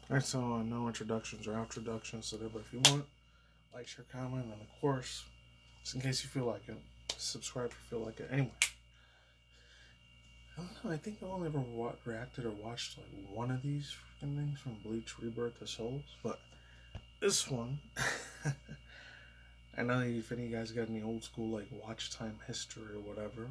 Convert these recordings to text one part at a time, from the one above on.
Alright, so no introductions or introductions today, but if you want, like, share, comment, and of course, just in case you feel like it, subscribe if you feel like it. Anyway, I don't know, I think I've only ever reacted or watched like one of these freaking things from Bleach Rebirth of Souls, but this one, I know if any of you guys got any old school like watch time history or whatever.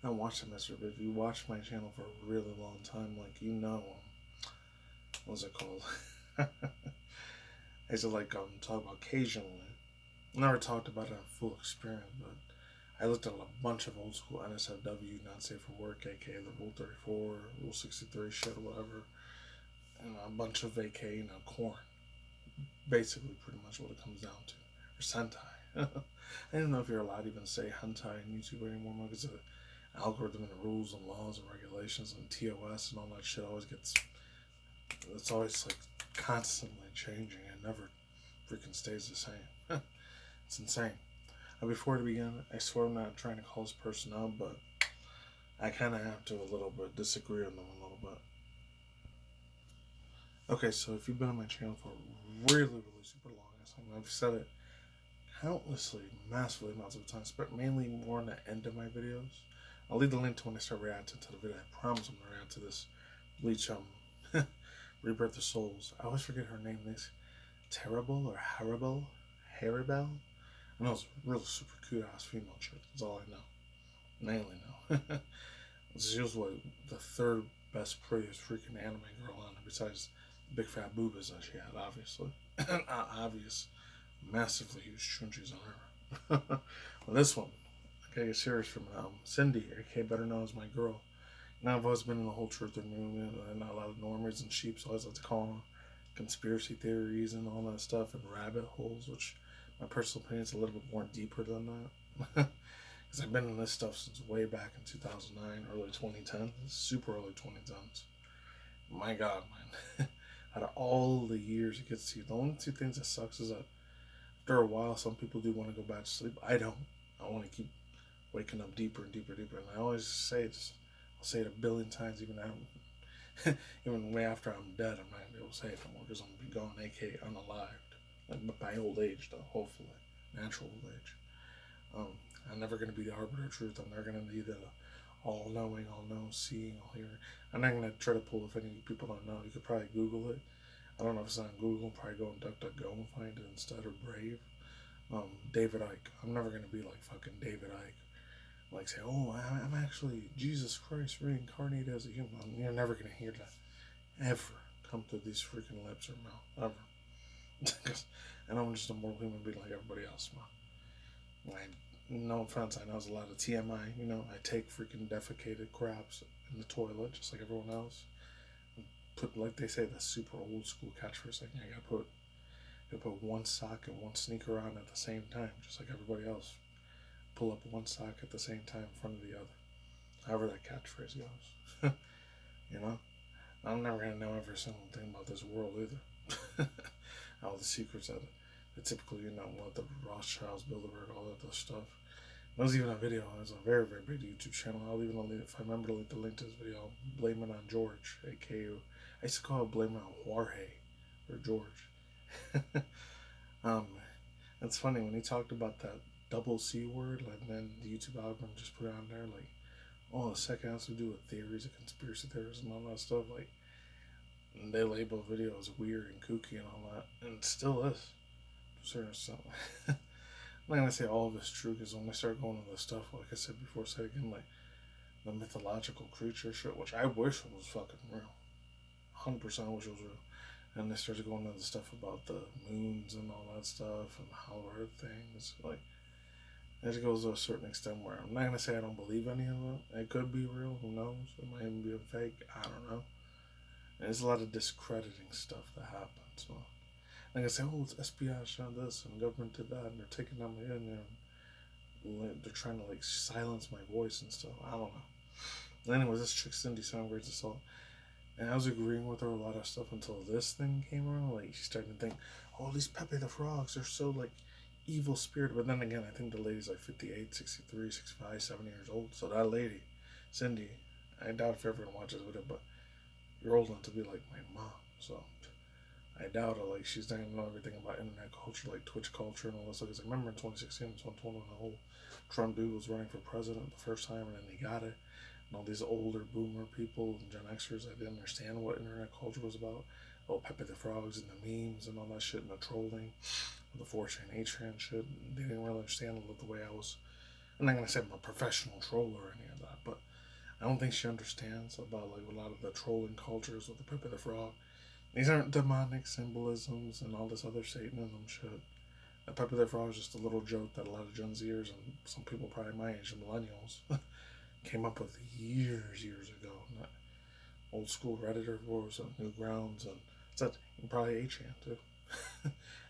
Not watch time history, but if you watch my channel for a really long time, like you know, what's it called? I used to like talk about occasionally. Never talked about it in full experience, but I looked at a bunch of old school NSFW, not safe for work, aka the Rule 34, Rule 63 shit or whatever, and a bunch of AK, corn. Basically, pretty much what it comes down to. Or Sentai. I don't know if you're allowed to even say hentai on YouTube anymore, because the algorithm and the rules and laws and regulations and TOS and all that shit always gets. It's always like constantly changing and never freaking stays the same. It's insane. Before to begin, I swear I'm not trying to call this person out, but I kind of have to a little bit disagree on them a little bit. Okay, so if you've been on my channel for really, really super long, I've said it countlessly, massively amounts of times, but mainly more on the end of my videos. I'll leave the link to when I start reacting to the video. I promise I'm going to react to this Bleach Rebirth of Souls. I always forget her name. This Terrible or Haribel? Haribel? I know it's a real super cute ass female chick. That's all I know. Mainly know. She was like the third best, prettiest freaking anime girl on it, besides the big fat boobas that she had, obviously. Obvious, massively huge chunchies on her. Well, this one, okay, get serious from Cindy, aka better known as my girl. Now I've always been in the whole truth movement, and not a lot of normies and sheeps, so I always like to call them conspiracy theories and all that stuff, and rabbit holes, which my personal opinion is a little bit more deeper than that. Because I've been in this stuff since way back in 2009, early 2010, super early 2010s. My God, man. Out of all the years it gets to you, the only two things that sucks is that after a while, some people do want to go back to sleep. I don't. I want to keep waking up deeper and deeper and deeper. And I always say this. I'll say it a billion times, even way after I'm dead. I'm not going to be able to say it anymore because I'm going to be gone, aka unalived. Like by old age, though, hopefully. Natural old age. I'm never going to be the arbiter of truth. I'm never going to be the all-knowing, all-knowing, seeing, all-hearing. I'm not going to try to pull if any people don't know. You could probably Google it. I don't know if it's on Google. Probably go on DuckDuckGo and find it instead, or Brave. David Icke. I'm never going to be like fucking David Icke. Like say, oh, I'm actually Jesus Christ reincarnated as a human. You're never going to hear that ever come through these freaking lips or mouth. Ever. And I'm just a mortal human being like everybody else, man. No offense, I know there's a lot of TMI, I take freaking defecated craps in the toilet just like everyone else. Put, like they say, the super old school catchphrase, like, I gotta put one sock and one sneaker on at the same time, just like everybody else. Pull up one sock at the same time in front of the other. However that catchphrase goes. I'm never gonna know every single thing about this world either. All the secrets that typically, what the Rothschilds, Bilderberg, all that stuff. There was even a video. It was a very, very big YouTube channel. If I remember to link the link to this video, I'll blame it on George, aka, I used to call it blame it on Jorge, or George. It's funny, when he talked about that double C word, like, then the YouTube algorithm just put it on there, like, oh, the second has to do with theories and conspiracy theories and all that stuff, like, and they label videos weird and kooky and all that, and it still is. Certain stuff. I'm not gonna say all of it's true, because when I start going into the stuff, like I said before, say again, like the mythological creature shit, which I wish was fucking real, 100% wish it was real, and they started going into the stuff about the moons and all that stuff and hollow earth things, like it goes to a certain extent where I'm not gonna say I don't believe any of it. It could be real, who knows? It might even be a fake. I don't know. And there's a lot of discrediting stuff that happens. So. Like I say, oh, it's espionage on this and government did that, and they're taking down my head, and they're trying to like silence my voice and stuff. I don't know. And anyways, this chick Cindy sounded great as all, and I was agreeing with her a lot of stuff until this thing came around. Like she started to think, oh, these Pepe the Frogs, they're so like evil spirit. But then again, I think the lady's like 58, 63, 65, 70 years old. So that lady, Cindy, I doubt if you're ever gonna watch this video, but you're old enough to be like my mom, so I doubt it. Like, she's not gonna know everything about internet culture, like Twitch culture and all this. Because I remember in 2016, 2020, when the whole Trump dude was running for president the first time, and then he got it. And all these older boomer people and Gen Xers that didn't understand what internet culture was about. Oh, Pepe the Frogs and the memes and all that shit and the trolling, the 4chan, 8chan shit. They didn't really understand the way I was. I'm not gonna say I'm a professional troller or any of that, but I don't think she understands about like a lot of the trolling cultures with the Pepe the Frog. These aren't demonic symbolisms and all this other Satanism shit. The Pepe the Frog is just a little joke that a lot of Gen Zers and some people probably my age, millennials, came up with years ago. Not old school Redditor wars and Newgrounds and such. And probably 8chan too.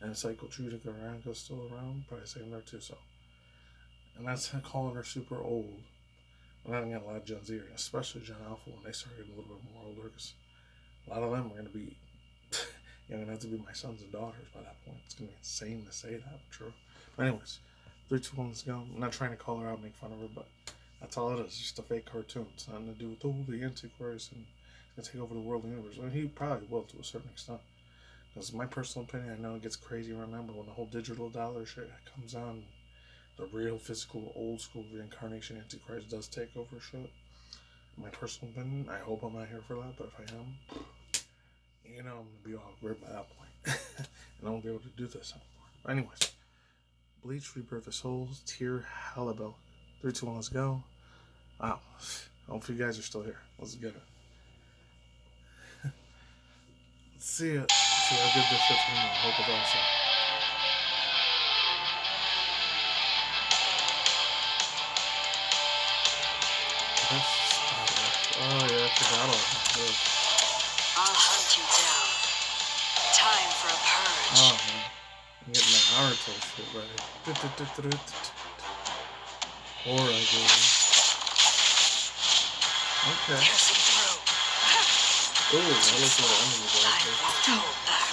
And Psycho Judica Aranka's still around, probably same there too. So, and that's calling her super old. I'm not gonna get a lot of Gen Z, especially Gen Alpha when they start getting a little bit more older, because a lot of them are gonna be young enough to be my sons and daughters by that point. It's gonna be insane to say that, but true. But anyways, 3, 2, 1, let's go. I'm not trying to call her out, make fun of her, but that's all it is. It's just a fake cartoon. It's nothing to do with the Antichrist and he's gonna take over the world and universe. I mean, he probably will to a certain extent. Because my personal opinion, I know it gets crazy around now, but when the whole digital dollar shit comes on, the real physical old school reincarnation Antichrist does take over shit. In my personal opinion, I hope I'm not here for that, but if I am, you know, I'm gonna be all weird by that point. And I won't be able to do this anymore. But anyways, Bleach Rebirth of Souls, Tier Halibel. 3, 2, 1, let's go. Wow. Hopefully you guys are still here. Let's get it. Let's see it. See how good this shit's gonna be. I hope it's awesome. Oh yeah, I forgot all about this. I'll hunt you down. Time for a purge. Oh man, I'm getting my Naruto shit ready. Or I do. Okay. Piercing through. Ooh, that looks like an enemy I won't hold back.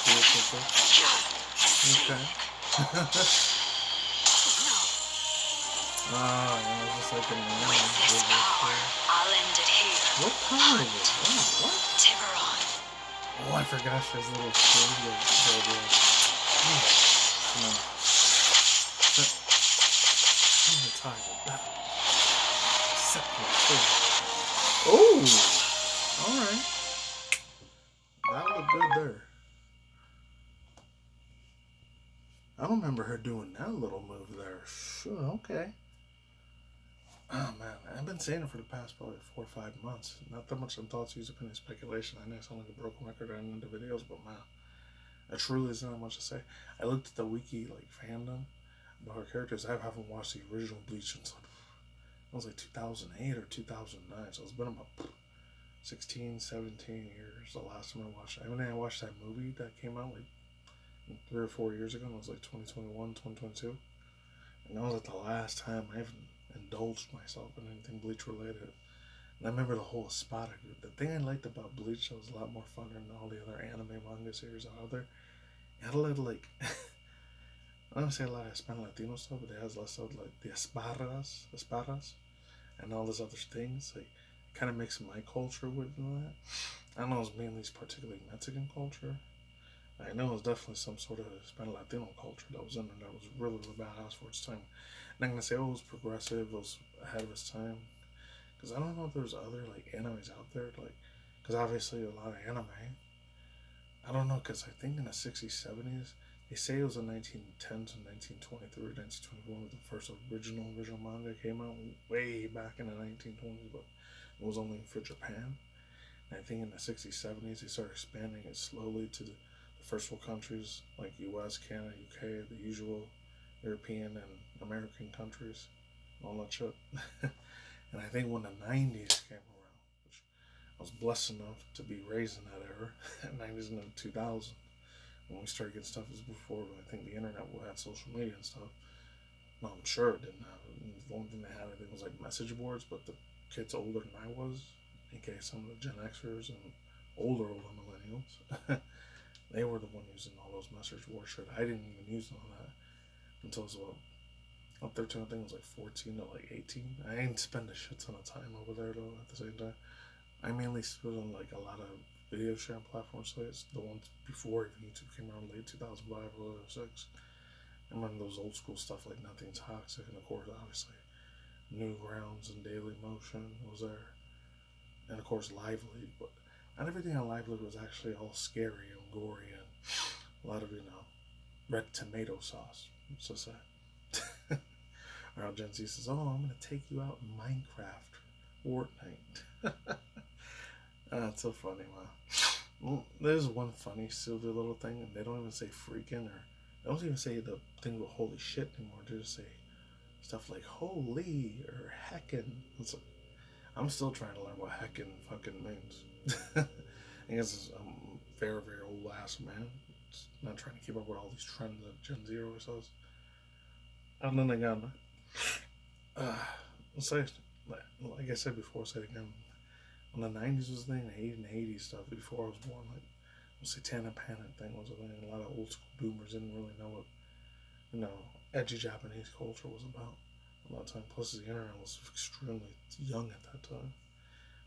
Okay. No. Ah, yeah, it's just like an enemy. With this power, I'll end it here. What power is it? Oh, what? Tiburon. Oh, I forgot she has a little studio. Come on. I'm gonna tie it back. Oh! Alright. That looked good there. I don't remember her doing that little move there. Sure, okay. Oh man, I've been saying it for the past probably 4 or 5 months. Not that much on thoughts, use opinion, speculation. I know I sound like a broken record on the videos, but man, it truly isn't that much to say. I looked at the wiki like fandom about her characters. I haven't watched the original Bleach since it was like 2008 or 2009, so it's been about 16, 17 years the last time I watched it. I mean, I watched that movie that came out like 3 or 4 years ago, and it was like 2021, 2022. And that was like the last time I even indulged myself in anything Bleach related. And I remember the whole Espada group. The thing I liked about Bleach that was a lot more fun than all the other anime manga series out there. It had a lot of like, I don't want to say a lot of Hispanic Latino stuff, but it has less of like the Espadas, and all those other things. Like, kind of mixing my culture with that. I don't know, it was mainly particularly Mexican culture. I know it was definitely some sort of Hispanic Latino culture that was in there that was really, really badass for its time. I'm not gonna say, oh, it was progressive, it was ahead of its time, because I don't know if there's other like animes out there, like, because obviously a lot of anime, I don't know, because I think in the 60s, 70s, they say it was in 1910 to 1923, 1921 when the first original manga came out, way back in the 1920s, but it was only for Japan. And I think in the 60s, 70s, they started expanding it slowly to the first world countries like US, Canada, UK, the usual European and American countries, all that shit. And I think when the 90s came around, which I was blessed enough to be raised in that era, 90s and 2000, when we started getting stuff, was before I think the internet had social media and stuff. Well, I'm sure it didn't have it. The only thing they had, I think, was like message boards, but the kids older than I was, aka some of the Gen Xers and older millennials, they were the one using all those message board shit. I didn't even use none of that until I was up there to, I think it was like 14 to like 18. I didn't spend a shit ton of time over there though at the same time. I mainly spent on like a lot of video sharing platform sites, the ones before even YouTube came around, late 2005 or 06. I remember those old school stuff like Nothing Toxic, and of course, obviously, Newgrounds and Daily Motion was there, and of course, Lively. But not everything on Lively was actually all scary and gory, and a lot of, red tomato sauce, so sad. Or Gen Z says, "Oh, I'm gonna take you out in Minecraft, Fortnite." That's so funny, man. Well, there's one funny silver little thing, and they don't even say freaking, or they don't even say the thing with holy shit anymore. They just say stuff like holy or heckin'. I'm still trying to learn what heckin' fucking means. I guess I'm a very, very old ass man. Just not trying to keep up with all these trends that Gen Z always says. And then again, let's say, like I said before, I'll say it again. When the 90s was a thing, the 80s stuff, before I was born, like, the Satana Panic thing was a thing. A lot of old school boomers didn't really know what, edgy Japanese culture was about a lot of time. Plus, the internet was extremely young at that time.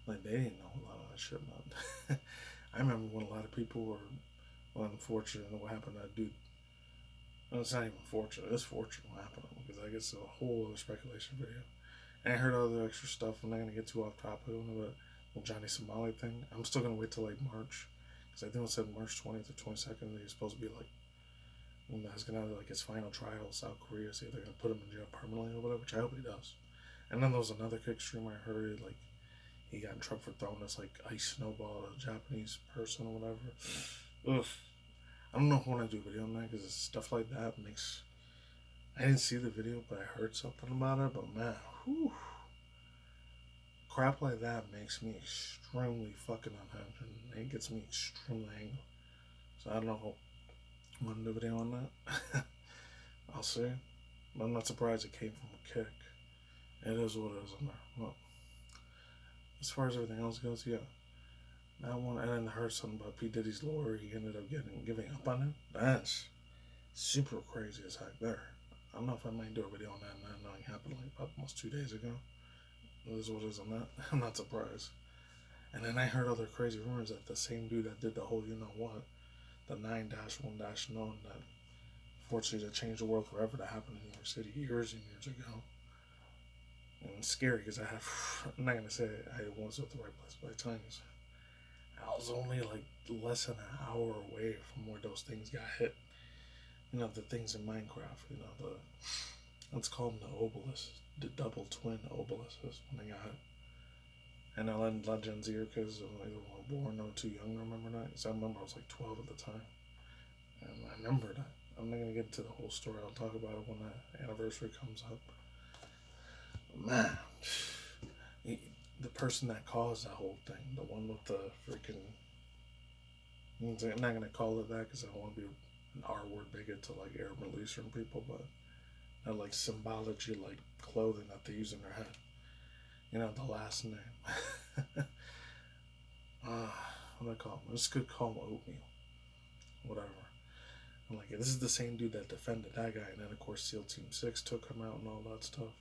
Like, they didn't know a lot of that shit, man. I remember when a lot of people were unfortunate what happened to that dude. Well, it's not even fortunate. It's fortunate what happened to him, because I guess it's a whole other speculation video. And I heard other extra stuff. I'm not going to get too off topic on it, but the Johnny Somali thing, I'm still going to wait till like March, because I think it said March 20th or 22nd. He's supposed to be like, he's going to have like his final trial in South Korea, so they're going to put him in jail permanently or whatever, which I hope he does. And then there was another kick streamer I heard, like, he got in trouble for throwing this like ice snowball at a Japanese person or whatever. Ugh. I don't know if I want to do a video on that, because stuff like that makes... I didn't see the video, but I heard something about it. But man, whew, crap like that makes me extremely fucking unhappy. And it gets me extremely angry. So I don't know if I want to do a video on that. I'll see. But I'm not surprised it came from a kick. It is what it is on there. Well, as far as everything else goes, yeah. That one, I didn't heard something about P. Diddy's lawyer. He ended up giving up on it. That's super crazy as heck there. I don't know if I might do a video on that. Not knowing happened like about almost 2 days ago. It is what it is on that. I'm not surprised. And then I heard other crazy rumors that the same dude that did the whole, the 9-1-0, that fortunately that changed the world forever, that happened in New York City years and years ago. And it's scary because I'm not gonna say I was at the right place, but I tell you, I was only like less than an hour away from where those things got hit. The things in Minecraft, let's call them the obelisks, the double twin obelisks when they got hit. And I let Gen Z, because they were born or too young to remember that. Because I remember I was like 12 at the time. And I remember that. I'm not going to get into the whole story. I'll talk about it when the anniversary comes up. Man, the person that caused that whole thing, the one with the freaking... I'm not going to call it that because I don't want to be an R-word bigot to like Arab Middle Eastern people, but that like symbology, like clothing that they use in their head. The last name. What do I call him? I just could call him Oatmeal. Whatever. I'm like, this is the same dude that defended that guy, and then of course SEAL Team 6 took him out and all that stuff.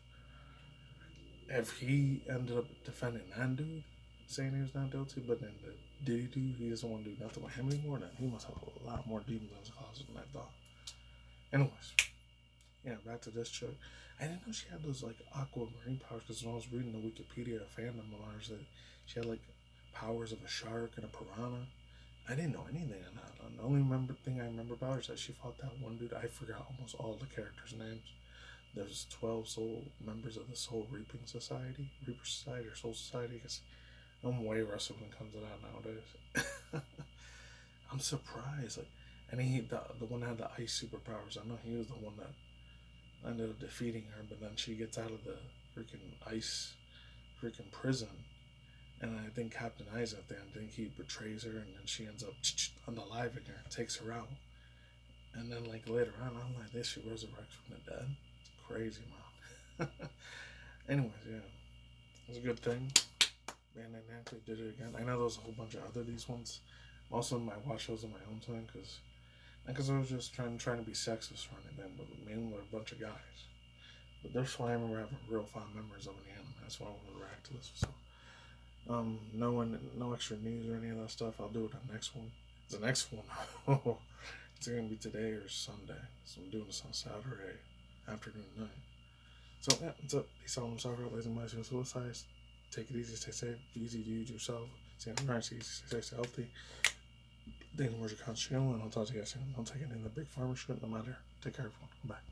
If he ended up defending that dude, saying he was not guilty, but then the Diddy dude, he doesn't want to do nothing with him anymore, then he must have a lot more demons in his closet than I thought. Anyways, yeah, back to this chick. I didn't know she had those like aquamarine powers, because when I was reading the Wikipedia fandom of hers, that she had like powers of a shark and a piranha. I didn't know anything on that. The only thing I remember about her is that she fought that one dude. I forgot almost all the characters' names. There's 12 soul members of the Soul Reaping Society, Reaper Society or Soul Society, because I'm way rusty when it comes to that nowadays. I'm surprised. Like, and the one that had the ice superpowers. I know he was the one that ended up defeating her, but then she gets out of the freaking prison, and I think Captain Isaac there, I think he betrays her, and then she ends up unaliving her, takes her out, and then like later on, I'm like, this she resurrects from the dead. It's crazy, man. Anyways, yeah, it was a good thing. Bandai Namco did it again. I know there was a whole bunch of other these ones. Most of them I watch those on my own time, because I was just trying to be sexist or anything, but mainly a bunch of guys. But that's why I remember having real fond memories of an anime. That's why I wanted to react to this. So No extra news or any of that stuff. I'll do it on the next one. The next one, it's gonna be today or Sunday. So I'm doing this on Saturday afternoon, night. So yeah, what's up? Peace out. I'm sorry for raising my suicides. Take it easy, stay safe, be easy to use yourself. Stay nice, easy, stay healthy. Thank you for your constant channel, and I'll talk to you guys soon. Don't take any of the big pharma shit, no matter. Take care, everyone. Bye.